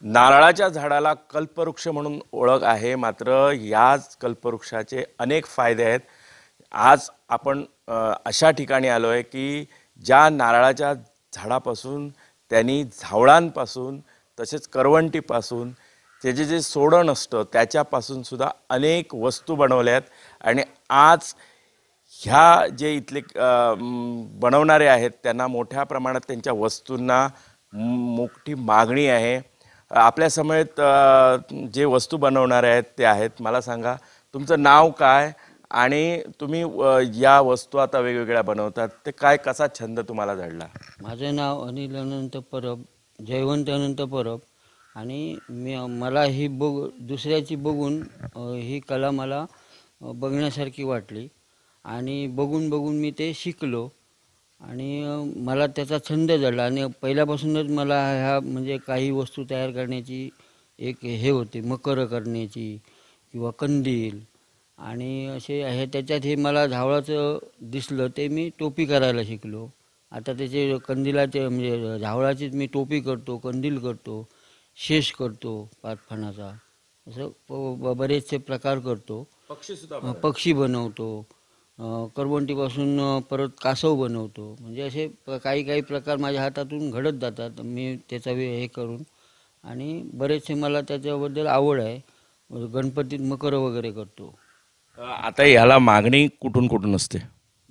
नारळाच्या झाडाला कल्पवृक्ष म्हणून ओळख आहे, मात्र याच कल्पवृक्षाचे अनेक फायदे आहेत। आज आपण अशा ठिकाणी आलो आहे की ज्या नारळाच्या झाडापासून त्यांनी झावळांपासून तसेच करवंटीपासून त्याचे जे सोडण असतं त्याच्यापासून सुद्धा अनेक वस्तू बनवल्यात आणि आज ह्या जे इथले बनवणारे आहेत त्यांना मोठ्या प्रमाणात त्यांच्या वस्तूंना मोठी मागणी आहे। आपल्या समेत जे वस्तू बनवणारे आहेत ते आहेत। मला सांगा तुमचं नाव काय आणि तुम्ही या वस्तू आता वेगवेगळ्या बनवतात ते काय, कसा छंद तुम्हाला जडला? माझे नाव अनिल अनंत परब, जयवंत अनंत परब आणि मला ही दुसऱ्याची बघून ही कला मला बघण्यासारखी वाटली आणि बघून बघून मी ते शिकलो आणि मला त्याचा छंद जडला आणि पहिल्यापासूनच मला ह्या म्हणजे काही वस्तू तयार करण्याची एक हे होते, मकर करण्याची किंवा कंदील आणि असे आहे। त्याच्यात हे मला झावळाचं दिसलं ते मी टोपी करायला शिकलो। आता त्याचे कंदिलाचे म्हणजे झावळाचीच मी टोपी करतो, कंदील करतो, शेष करतो, पाचफणाचा असं बरेचसे प्रकार करतो। पक्षी बनवतो, करवंटीपासून परत कासव बनवतो, म्हणजे असे काही काही प्रकार माझ्या हातातून घडत जातात मी त्याचा हे करून आणि बरेचसे मला त्याच्याबद्दल आवड आहे। गणपतीत मकर वगैरे करतो। आता ह्याला मागणी कुठून कुठून असते?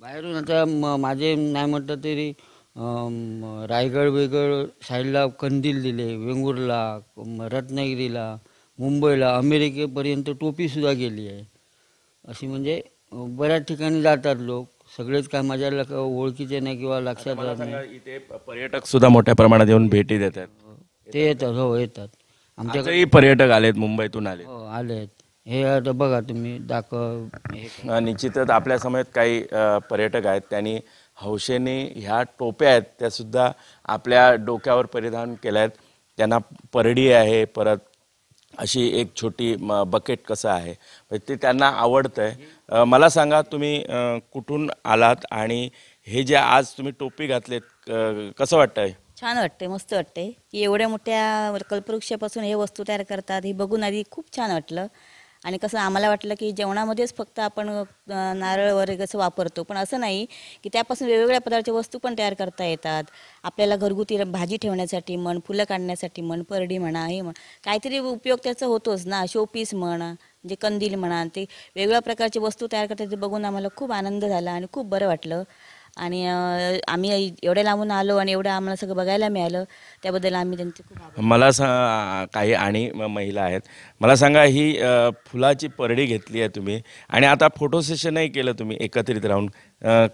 बाहेरून आता माझे नाही म्हटलं तरी रायगड वेगळ साईडला कंदील दिले, वेंगुर्ला, रत्नागिरीला, मुंबईला, अमेरिकेपर्यंत टोपीसुद्धा गेली आहे। अशी म्हणजे बऱ्याच ठिकाणी जातात लोक, सगळेच काय माझ्या ओळखीचे नाही किंवा लक्षात राहत नाही। इथे पर्यटक सुद्धा मोठ्या प्रमाणात येऊन भेटी देतात। ते येतात, हो येतात। आमच्याकडे पर्यटक आलेत, मुंबईतून आले। हो आलेत। हे आता बघा तुम्ही निश्चितच आपल्या समेत काही पर्यटक आहेत, त्यांनी हौशेने ह्या टोप्या आहेत त्या सुद्धा आपल्या डोक्यावर परिधान केल्या आहेत। त्यांना परडी आहे, परत अशी एक छोटी बकेट कसं आहे ते त्यांना आवडतं आहे। मला सांगा तुम्ही कुठून आलात आणि हे जे आज तुम्ही टोपी घातलेत कसं वाटतंय? छान वाटते, मस्त वाटते की एवढ्या मोठ्या कल्पवृक्षापासून हे वस्तू तयार करतात हे बघून आधी खूप छान वाटलं। आणि कसं आम्हाला वाटलं की जेवणामध्येच फक्त आपण नारळ वगैरे कसं वापरतो, पण असं नाही की त्यापासून वेगवेगळ्या प्रकारच्या वस्तू पण तयार करता येतात। आपल्याला घरगुती भाजी ठेवण्यासाठी म्हण, फुलं काढण्यासाठी म्हण, परडी म्हणा, हे म्हण काहीतरी उपयोग त्याचा होतोच ना, शोपीस म्हणा, म्हणजे कंदील म्हणा, ते वेगवेगळ्या प्रकारची वस्तू तयार करतात ते बघून आम्हाला खूप आनंद झाला आणि खूप बरं वाटलं। आणि आम्ही एवढ्या लांबून आलो आणि एवढं आम्हाला सगळं बघायला मिळालं त्याबद्दल आम्ही त्यांचे खूप आभार। मला काही आणि महिला आहेत, मला सांगा ही फुलाची परडी घेतली आहे तुम्ही आणि आता फोटो सेशनही केलं तुम्ही एकत्रित राहून,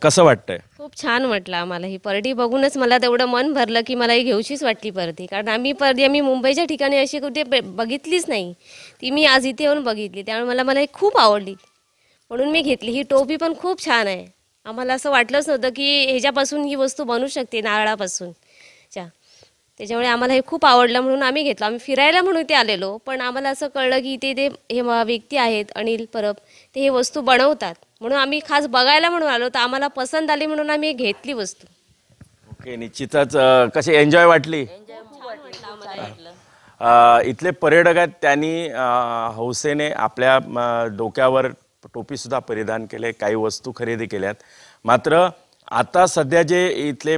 कसं वाटतंय? खूप छान वाटलं आम्हाला। ही परडी बघूनच मला तेवढं मन भरलं की मला ही घेऊशीच वाटली परडी, कारण आम्ही मुंबईच्या ठिकाणी अशी कुठे बघितलीच नाही, ती मी आज इथे येऊन बघितली, त्यामुळे मला ही खूप आवडली म्हणून मी घेतली। ही टोपी पण खूप छान आहे। आम्हाला असं वाटलंच नव्हतं की ह्याच्यापासून ही वस्तू बनू शकते नारळापासून त्याच्यामुळे आम्हाला हे खूप आवडलं म्हणून आम्ही घेतलं। आम्ही फिरायला म्हणून ते आलेलो, पण आम्हाला असं कळलं की ते हे व्यक्ती आहेत अनिल परब, ते हे वस्तू बनवतात म्हणून आम्ही खास बघायला म्हणून आलो, तर आम्हाला पसंत आली म्हणून आम्ही घेतली वस्तू। ओके, निश्चितच कशी एन्जॉय वाटली? इथले पर्यटक आहेत त्यांनी हौसेने आपल्या डोक्यावर टोपीसुद्धा परिधान केले, काही वस्तू खरेदी केल्यात। मात्र आता सध्या जे इथले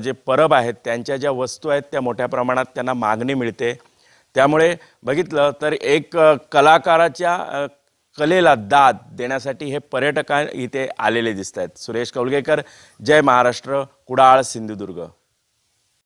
जे परब आहेत त्यांच्या ज्या वस्तू आहेत त्या मोठ्या प्रमाणात त्यांना मागणी मिळते, त्यामुळे बघितलं तर एक कलाकाराच्या कलेला दाद देण्यासाठी हे पर्यटक इथे आलेले दिसत आहेत। सुरेश कौलगेकर, जय महाराष्ट्र, कुडाळ, सिंधुदुर्ग।